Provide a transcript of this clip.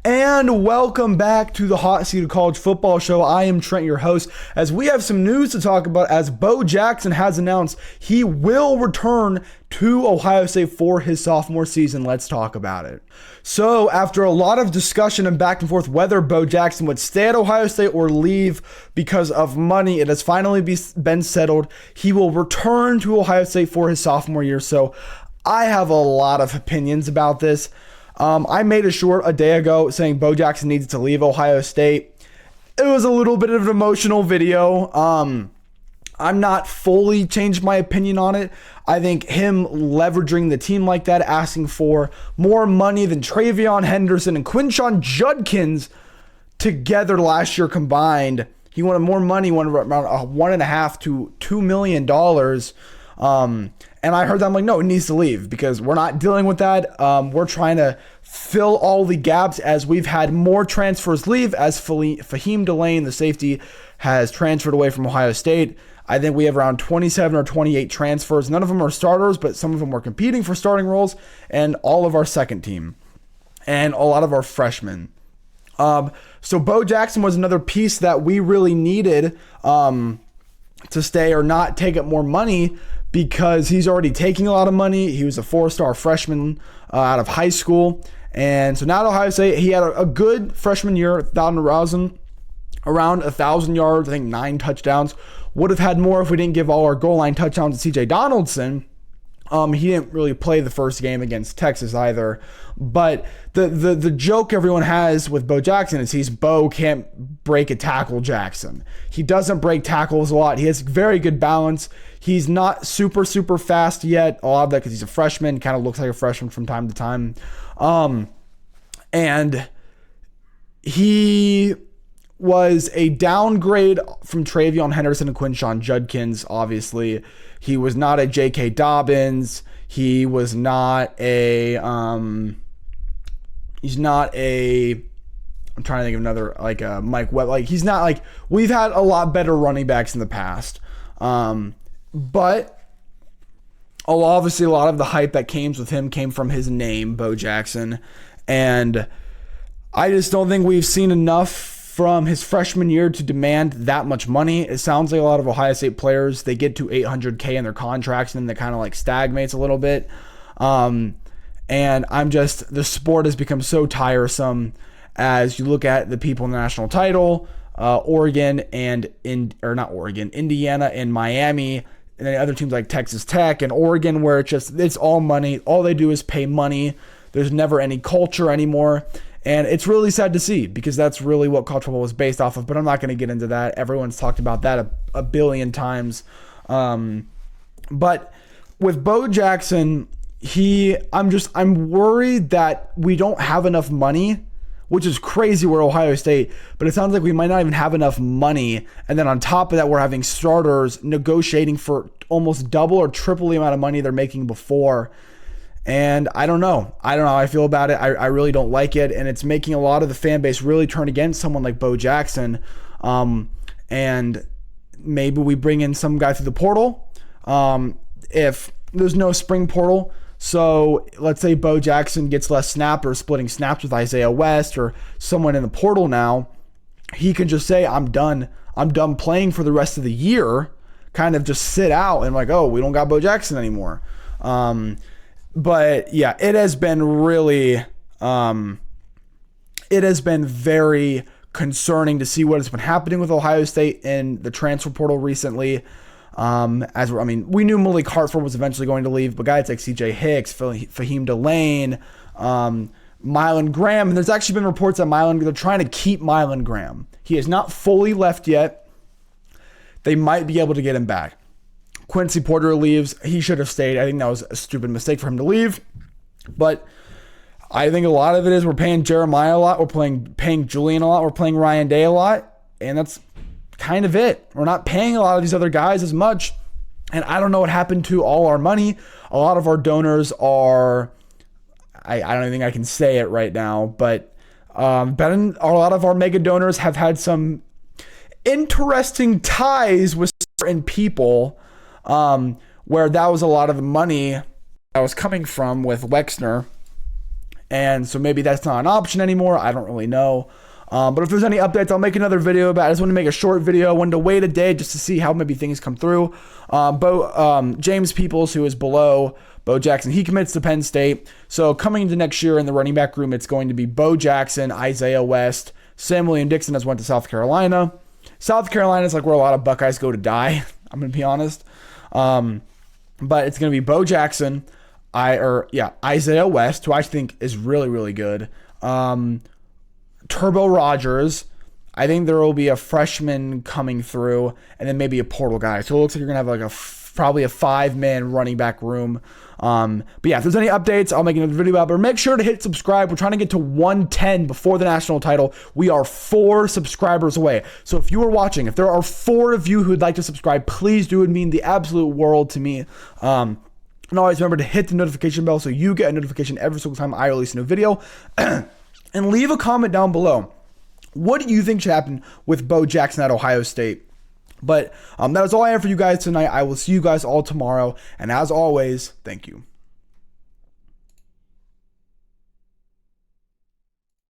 And welcome back to the Hot Seat of College Football Show. I am Trent, your host, as we have some news to talk about as Bo Jackson has announced he will return to Ohio State for his sophomore season. Let's talk about it. So after a lot of discussion and back and forth whether Bo Jackson would stay at Ohio State or leave because of money, it has finally been settled. He will return to Ohio State for his sophomore year. So I have a lot of opinions about this. I made a short a day ago saying Bo Jackson needs to leave Ohio State. It was a little bit of an emotional video. I'm not fully changed my opinion on it. I think him leveraging the team like that, asking for more money than Travion Henderson and Quinshon Judkins together last year combined. He wanted more money, wanted around $1.5 to $2 million. And I heard that. I'm like, no, it needs to leave because we're not dealing with that. We're trying to fill all the gaps as we've had more transfers leave, as Fahim Delane, the safety, has transferred away from Ohio State. I think we have around 27 or 28 transfers. None of them are starters, but some of them are competing for starting roles, and all of our second team and a lot of our freshmen. So Bo Jackson was another piece that we really needed to stay or not take up more money, because he's already taking a lot of money. He was a 4-star freshman out of high school. And so now at Ohio State, he had a good freshman year, around 1,000 yards, I think 9 touchdowns. Would have had more if we didn't give all our goal line touchdowns to CJ Donaldson. He didn't really play the first game against Texas either. But the joke everyone has with Bo Jackson is Bo can't break a tackle Jackson. He doesn't break tackles a lot. He has very good balance. He's not super fast yet. A lot of that because he's a freshman. Kind of looks like a freshman from time to time. And he was a downgrade from Travion Henderson and Quinshon Judkins, obviously. He was not a J.K. Dobbins. He was not a I'm trying to think of another, like a Mike Webb. Like, he's not like, we've had a lot better running backs in the past. But obviously a lot of the hype that came with him came from his name, Bo Jackson. And I just don't think we've seen enough from his freshman year to demand that much money. It sounds like a lot of Ohio State players, they get to $800K in their contracts and then they kind of like stagnates a little bit. And the sport has become so tiresome as you look at the people in the national title, Indiana and Miami, and then other teams like Texas Tech and Oregon, where it's all money. All they do is pay money. There's never any culture anymore. And it's really sad to see because that's really what college football was based off of. But I'm not going to get into that. Everyone's talked about that a billion times. But with Bo Jackson, I'm worried that we don't have enough money, which is crazy. We're Ohio State, but it sounds like we might not even have enough money. And then on top of that, we're having starters negotiating for almost double or triple the amount of money they're making before. And I don't know how I feel about it. I really don't like it. And it's making a lot of the fan base really turn against someone like Bo Jackson. And maybe we bring in some guy through the portal. If there's no spring portal, so let's say Bo Jackson gets less snaps or splitting snaps with Isaiah West or someone in the portal now, he can just say, I'm done playing for the rest of the year, kind of just sit out and like, oh, we don't got Bo Jackson anymore. But yeah, it has been very concerning to see what has been happening with Ohio State in the transfer portal recently. We knew Malik Hartford was eventually going to leave, but guys like CJ Hicks, Fahim Delane, Mylan Graham, and there's actually been reports that they're trying to keep Mylan Graham. He has not fully left yet. They might be able to get him back. Quincy Porter leaves. He should have stayed. I think that was a stupid mistake for him to leave. But I think a lot of it is we're paying Jeremiah a lot. We're paying Julian a lot. We're paying Ryan Day a lot. And that's kind of it. We're not paying a lot of these other guys as much. And I don't know what happened to all our money. A lot of our donors are, I don't even think I can say it right now, but a lot of our mega donors have had some interesting ties with certain people, where that was a lot of the money that was coming from with Wexner. And so maybe that's not an option anymore. I don't really know. But if there's any updates, I'll make another video about it. I just want to make a short video. I wanted to wait a day just to see how maybe things come through. James Peoples, who is below Bo Jackson, he commits to Penn State. So coming into next year in the running back room, it's going to be Bo Jackson, Isaiah West, Sam William Dixon has went to South Carolina. South Carolina is like where a lot of Buckeyes go to die. I'm going to be honest. But it's going to be Bo Jackson, Isaiah West, who I think is really, really good. Turbo Rogers. I think there will be a freshman coming through, and then maybe a portal guy. So it looks like you're going to have like probably a 5-man running back room. But yeah, if there's any updates, I'll make another video about it. But make sure to hit subscribe. We're trying to get to 110 before the national title. We are 4 subscribers away. So if you are watching, if there are 4 of you who'd like to subscribe, please do. It would mean the absolute world to me. And always remember to hit the notification bell so you get a notification every single time I release a new video. And leave a comment down below. What do you think should happen with Bo Jackson at Ohio State? But that is all I have for you guys tonight. I will see you guys all tomorrow. And as always, thank you.